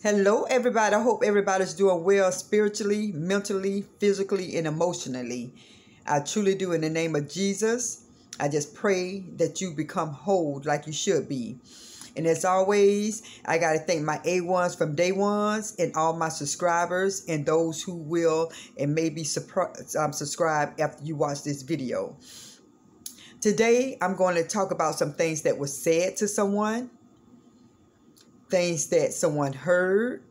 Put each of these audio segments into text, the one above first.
Hello, everybody. I hope everybody's doing well spiritually, mentally, physically, and emotionally. I truly do in the name of Jesus. I just pray that you become whole like you should be. And as always, I got to thank my A1s from day ones and all my subscribers and those who will and maybe subscribe after you watch this video. Today, I'm going to talk about some things that were said to someone, things that someone heard,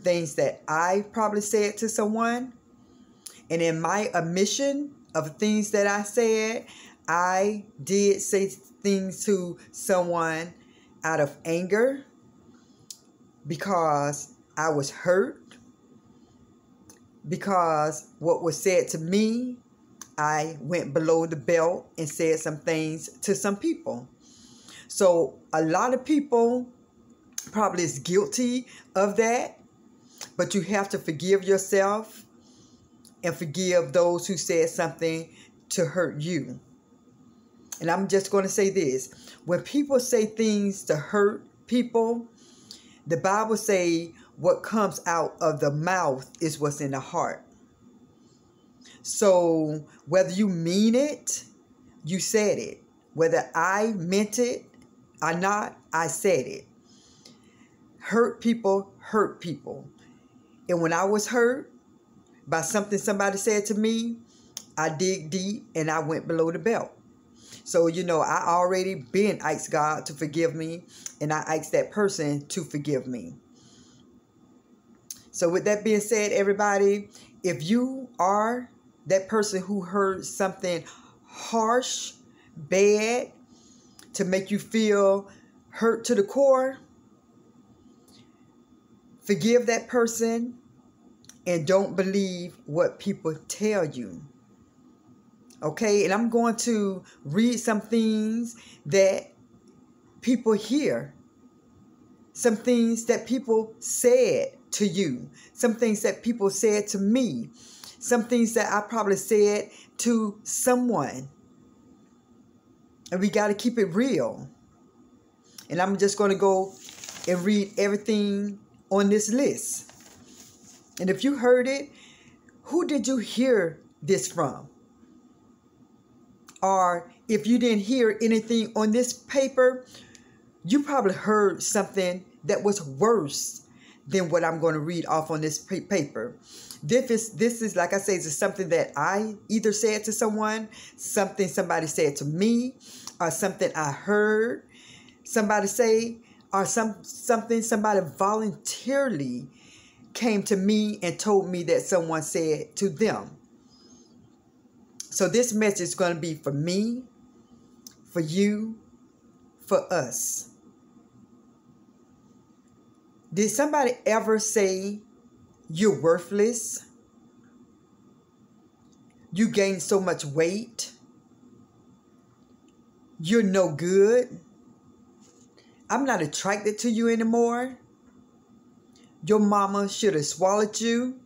things that I probably said to someone. And in my omission of things that I said, I did say things to someone out of anger because I was hurt, because what was said to me, I went below the belt and said some things to some people. So a lot of people probably is guilty of that, but you have to forgive yourself and forgive those who said something to hurt you. And I'm just going to say this. When people say things to hurt people, the Bible say what comes out of the mouth is what's in the heart. So whether you mean it, you said it. Whether I meant it or not, I said it. Hurt people hurt people. And when I was hurt by something somebody said to me, I dig deep and I went below the belt. So, I already been asked God to forgive me, and I asked that person to forgive me. So with that being said, everybody, if you are that person who heard something harsh, bad, to make you feel hurt to the core, forgive that person and don't believe what people tell you. Okay, and I'm going to read some things that people hear, some things that people said to you, some things that people said to me, some things that I probably said to someone. And we got to keep it real. And I'm just going to go and read everything on this list. And if you heard it, who did you hear this from? Or if you didn't hear anything on this paper, you probably heard something that was worse than what I'm going to read off on this paper. This is like I say, is something that I either said to someone, something somebody said to me, or something I heard somebody say, or something somebody voluntarily came to me and told me that someone said to them. So this message is going to be for me, for you, for us. Did somebody ever say you're worthless? You gained so much weight? You're no good? I'm not attracted to you anymore? Your mama should have swallowed you?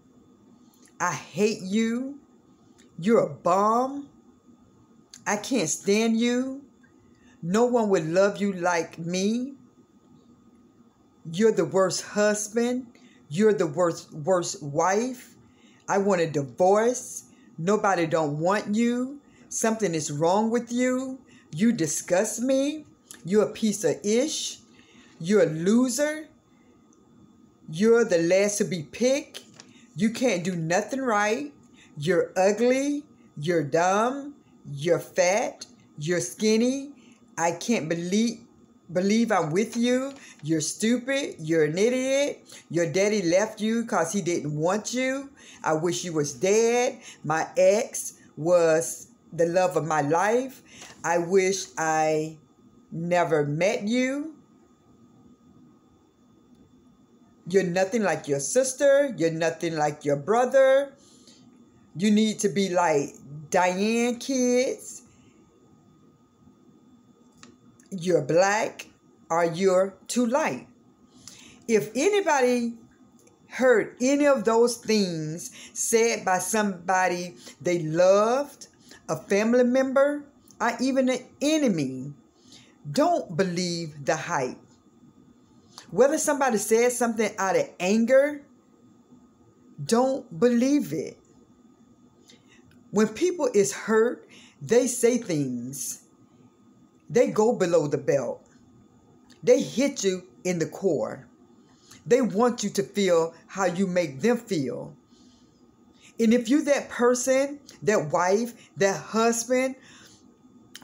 I hate you? You're a bum? I can't stand you? No one would love you like me? You're the worst husband? You're the worst wife? I want a divorce? Nobody don't want you? Something is wrong with you? You disgust me? You're a piece of ish? You're a loser? You're the last to be picked? You can't do nothing right? You're ugly? You're dumb? You're fat? You're skinny? I can't believe I'm with you. You're stupid. You're an idiot. Your daddy left you because he didn't want you. I wish you was dead. My ex was the love of my life. I wish I never met you. You're nothing like your sister. You're nothing like your brother. You need to be like Diane kids. You're black or you're too light. If anybody heard any of those things said by somebody they loved, a family member, or even an enemy, don't believe the hype. Whether somebody said something out of anger, don't believe it. When people is hurt, they say things. They go below the belt. They hit you in the core. They want you to feel how you make them feel. And if you that person, that wife, that husband,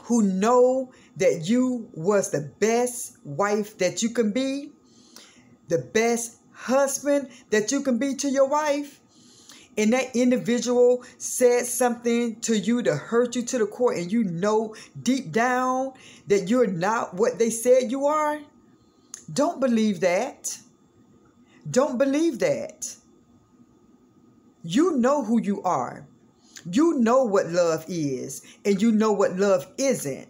who know that you was the best wife that you can be, the best husband that you can be to your wife, and that individual said something to you to hurt you to the core, and you know deep down that you're not what they said you are, don't believe that. Don't believe that. You know who you are. You know what love is, and you know what love isn't.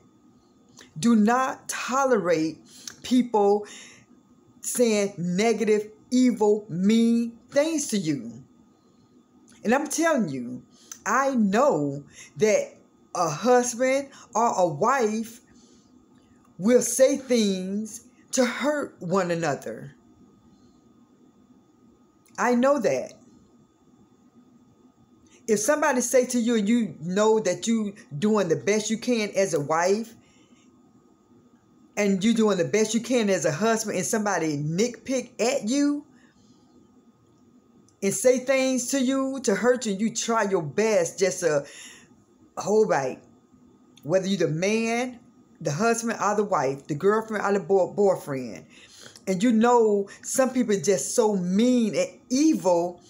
Do not tolerate people saying negative, evil, mean things to you. And I'm telling you, I know that a husband or a wife will say things to hurt one another. I know that. If somebody say to you and you know that you doing the best you can as a wife, and you doing the best you can as a husband, and somebody nitpick at you and say things to you to hurt you, you try your best just to hold back. Whether you're the man, the husband, or the wife, the girlfriend, or the boyfriend. And you know some people are just so mean and evil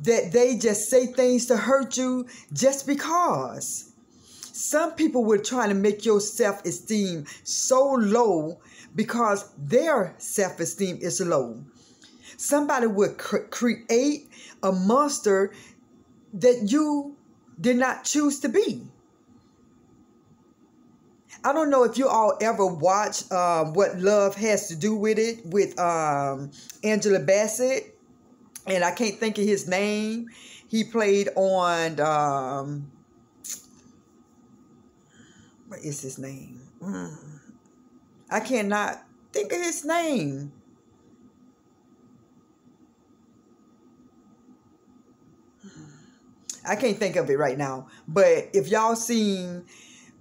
that they just say things to hurt you just because. Some people were trying to make your self-esteem so low because their self-esteem is low. Somebody would create a monster that you did not choose to be. I don't know if you all ever watched What Love Has to Do with It with Angela Bassett. And I can't think of his name. He played on... what is his name? I cannot think of his name. I can't think of it right now. But if y'all seen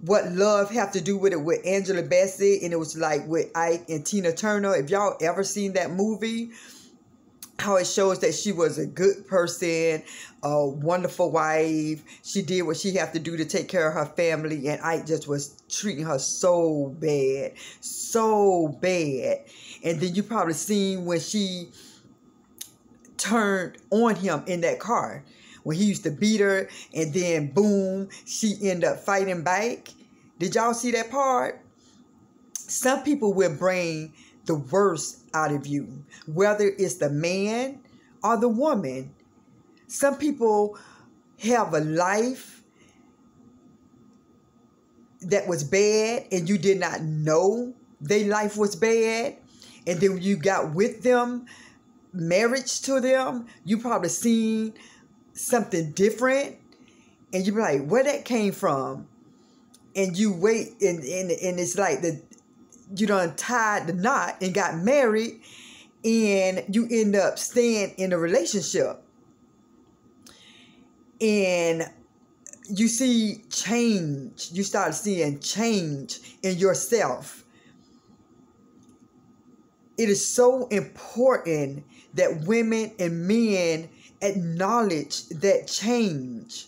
What Love Have to Do with It with Angela Bassett, and it was like with Ike and Tina Turner, if y'all ever seen that movie, how it shows that she was a good person, a wonderful wife. She did what she had to do to take care of her family, and Ike just was treating her so bad, so bad. And then you probably seen when she turned on him in that car, when he used to beat her, and then boom, she ended up fighting back. Did y'all see that part? Some people will bring the worst out of you, whether it's the man or the woman. Some people have a life that was bad and you did not know their life was bad, and then when you got with them, marriage to them, you probably seen something different, and you be like, where that came from? And you wait, and it's like you done tied the knot and got married, and you end up staying in a relationship. And you see change. You start seeing change in yourself. It is so important that women and men acknowledge that change.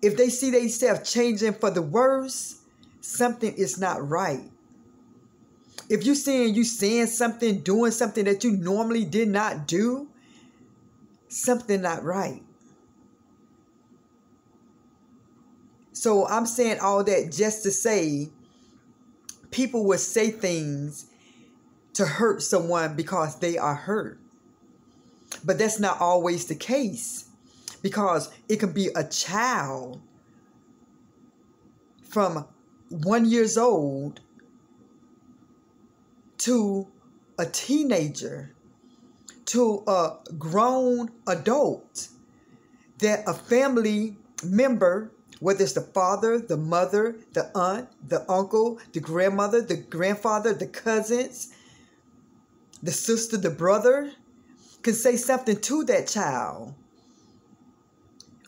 If they see themselves changing for the worse, something is not right. If you saying something, doing something that you normally did not do, something not right. So I'm saying all that just to say, people will say things to hurt someone because they are hurt. But that's not always the case, because it can be a child from 1 year old to a teenager to a grown adult, that a family member, whether it's the father, the mother, the aunt, the uncle, the grandmother, the grandfather, the cousins, the sister, the brother can say something to that child.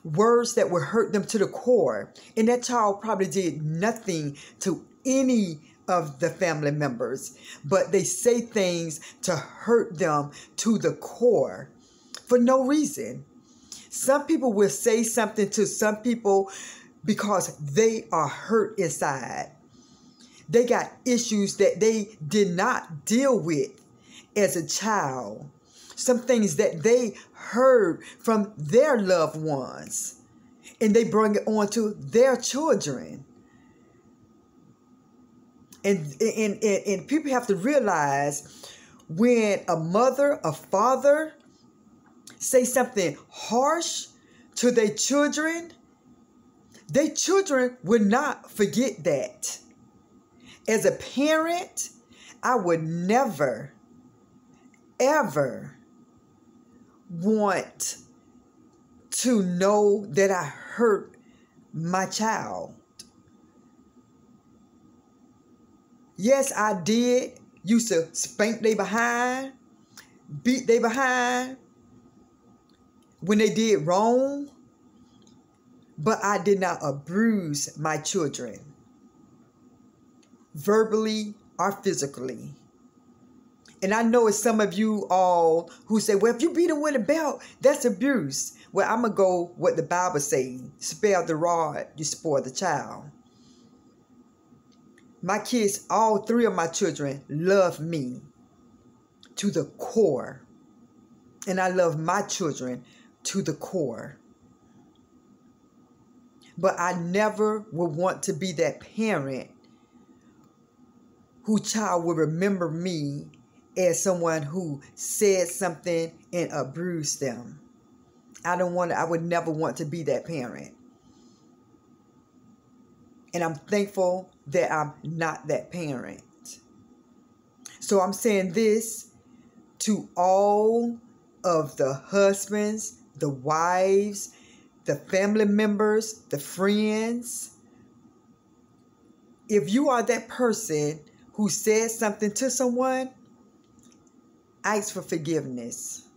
Words that will hurt them to the core. And that child probably did nothing to any of the family members, but they say things to hurt them to the core for no reason. Some people will say something to some people because they are hurt inside. They got issues that they did not deal with as a child. Some things that they heard from their loved ones, and they bring it on to their children. And people have to realize when a mother, a father say something harsh to their children will not forget that. As a parent, I would never, ever want to know that I hurt my child. Yes, I did. Used to spank they behind, beat they behind when they did wrong. But I did not abuse my children, verbally or physically. And I know it's some of you all who say, well, if you beat them with a belt, that's abuse. Well, I'm going to go what the Bible says. Spare the rod, you spoil the child. My kids, all three of my children, love me to the core. And I love my children to the core. But I never would want to be that parent whose child will remember me as someone who said something and abused them. I would never want to be that parent. And I'm thankful that I'm not that parent. So I'm saying this to all of the husbands, the wives, the family members, the friends. If you are that person who said something to someone, ask for forgiveness.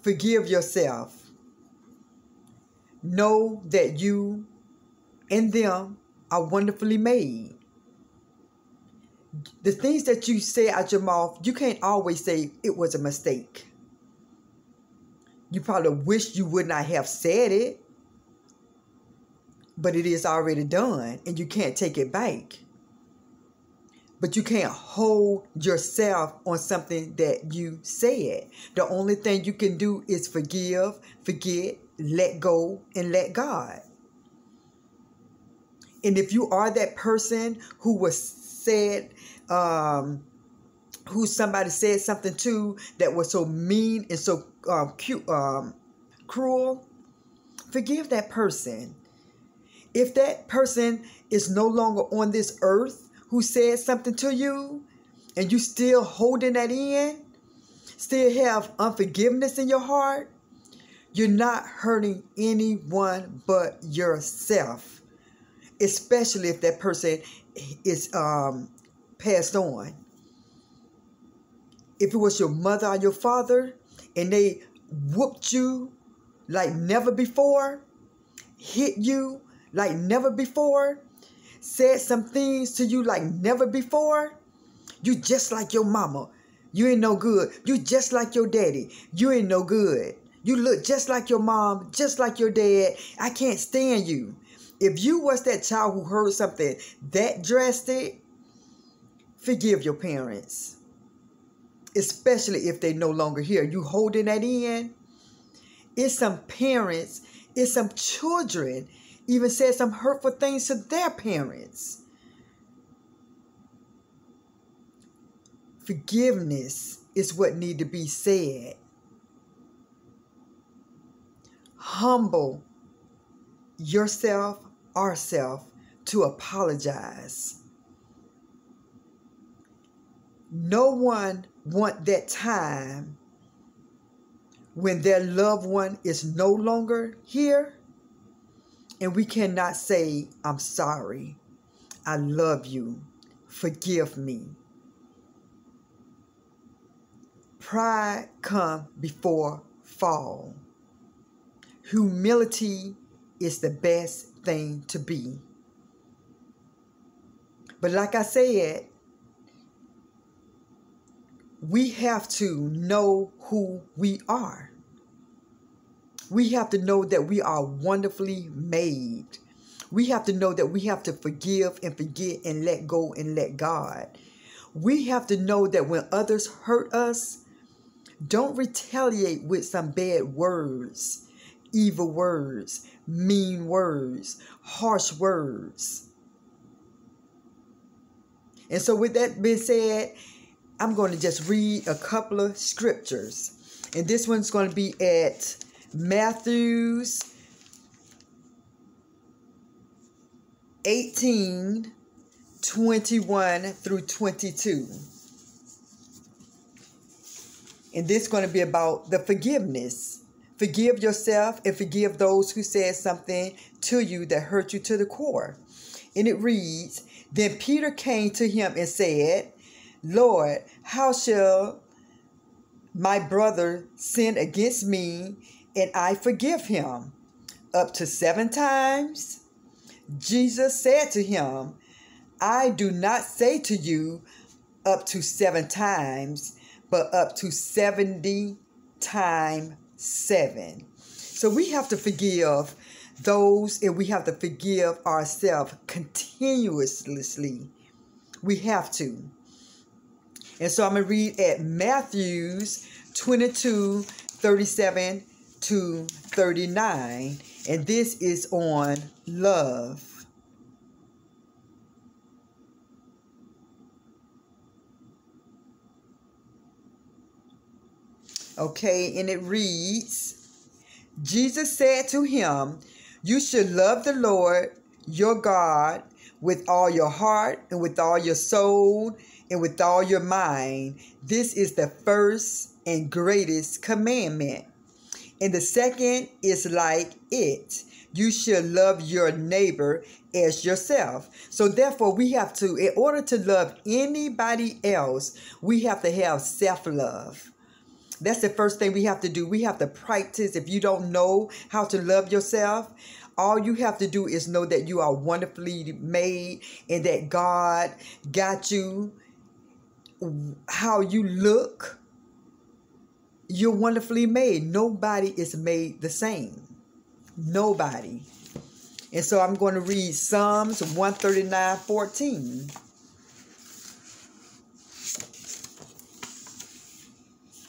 Forgive yourself. Know that you and them are wonderfully made. The things that you say out your mouth, you can't always say it was a mistake. You probably wish you would not have said it, but it is already done and you can't take it back. But you can't hold yourself on something that you said. The only thing you can do is forgive, forget, let go, and let God. And if you are that person who was said, who somebody said something to that was so mean and so cruel, forgive that person. If that person is no longer on this earth who said something to you and you still holding that in, still have unforgiveness in your heart, you're not hurting anyone but yourself, especially if that person is passed on. If it was your mother or your father and they whooped you like never before, hit you like never before, said some things to you like never before, you just like your mama. You ain't no good. You just like your daddy. You ain't no good. You look just like your mom, just like your dad. I can't stand you. If you was that child who heard something that drastic, forgive your parents. Especially if they no longer here. You holding that in. It's some parents, it's some children even said some hurtful things to their parents. Forgiveness is what need to be said. Humble yourself, ourselves, to apologize. No one want that time when their loved one is no longer here and we cannot say, I'm sorry, I love you, forgive me. Pride come before fall. Humility is the best thing to be. But like I said, we have to know who we are. We have to know that we are wonderfully made. We have to know that we have to forgive and forget and let go and let God. We have to know that when others hurt us, don't retaliate with some bad words, evil words, mean words, harsh words. And so with that being said, I'm going to just read a couple of scriptures. And this one's going to be at Matthew's 18:21 through 22. And this is going to be about the forgiveness. Forgive yourself and forgive those who said something to you that hurt you to the core. And it reads, Then Peter came to him and said, Lord, how shall my brother sin against me and I forgive him? Up to 7 times? Jesus said to him, I do not say to you up to 7 times, but up to 70 times 7. So we have to forgive those, and we have to forgive ourselves continuously. We have to. And so I'm going to read at Matthew's 22:37 to 39. And this is on love. Okay, and it reads, Jesus said to him, You should love the Lord your God with all your heart and with all your soul and with all your mind. This is the first and greatest commandment. And the second is like it. You should love your neighbor as yourself. So therefore, we have to, in order to love anybody else, we have to have self-love. That's the first thing we have to do. We have to practice. If you don't know how to love yourself, all you have to do is know that you are wonderfully made and that God got you. How you look, you're wonderfully made. Nobody is made the same. Nobody. And so I'm going to read Psalms 139:14.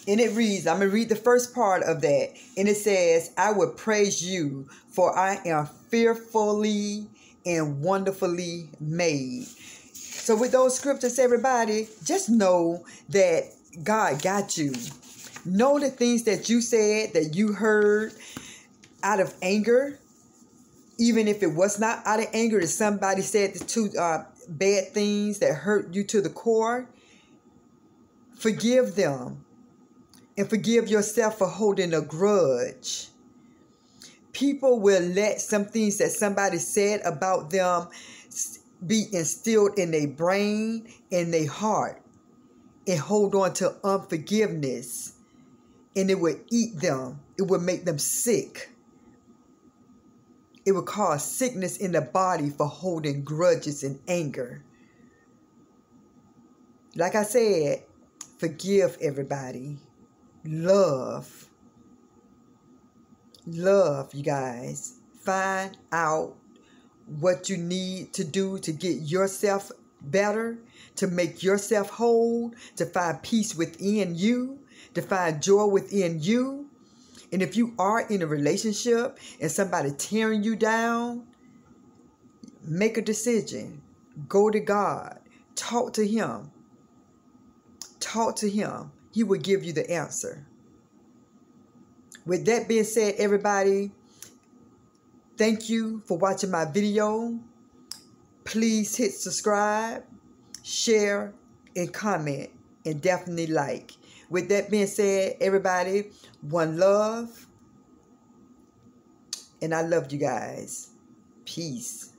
And it reads, I'm going to read the first part of that. And it says, I will praise you, for I am fearfully and wonderfully made. So with those scriptures, everybody, just know that God got you. Know the things that you said, that you heard out of anger, even if it was not out of anger, that somebody said the two bad things that hurt you to the core. Forgive them. And forgive yourself for holding a grudge. People will let some things that somebody said about them be instilled in their brain, in their heart, and hold on to unforgiveness. And it will eat them. It will make them sick. It will cause sickness in the body for holding grudges and anger. Like I said, forgive everybody. Love. Love, you guys. Find out what you need to do to get yourself better, to make yourself whole, to find peace within you, to find joy within you. And if you are in a relationship and somebody tearing you down, make a decision. Go to God. Talk to Him. Talk to Him. He will give you the answer. With that being said, everybody, thank you for watching my video. Please hit subscribe, share, and comment, and definitely like. With that being said, everybody, one love. And I love you guys. Peace.